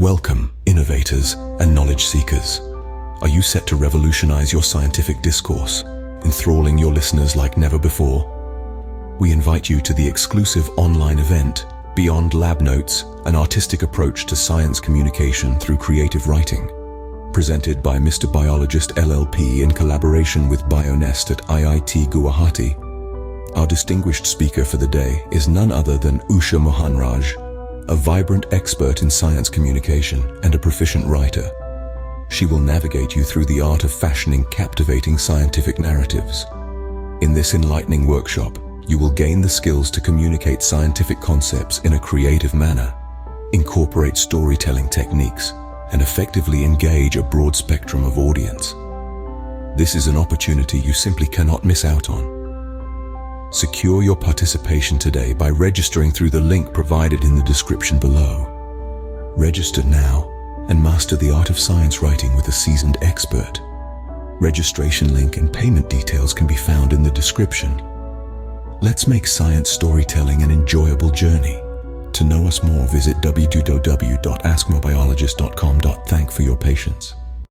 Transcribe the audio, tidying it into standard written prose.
Welcome, innovators and knowledge seekers. Are you set to revolutionize your scientific discourse, enthralling your listeners like never before? We invite you to the exclusive online event, Beyond Lab Notes, an artistic approach to science communication through creative writing. Presented by Mr.Biologist LLP in collaboration with Bionest at IIT Guwahati. Our distinguished speaker for the day is none other than Usha Mohanraj, a vibrant expert in science communication and a proficient writer. She will navigate you through the art of fashioning captivating scientific narratives. In this enlightening workshop, you will gain the skills to communicate scientific concepts in a creative manner, incorporate storytelling techniques, and effectively engage a broad spectrum of audience. This is an opportunity you simply cannot miss out on. Secure your participation today by registering through the link provided in the description below. Register now and master the art of science writing with a seasoned expert. Registration link and payment details can be found in the description. Let's make science storytelling an enjoyable journey. To know us more, visit www.askmybiologist.com. Thank for your patience.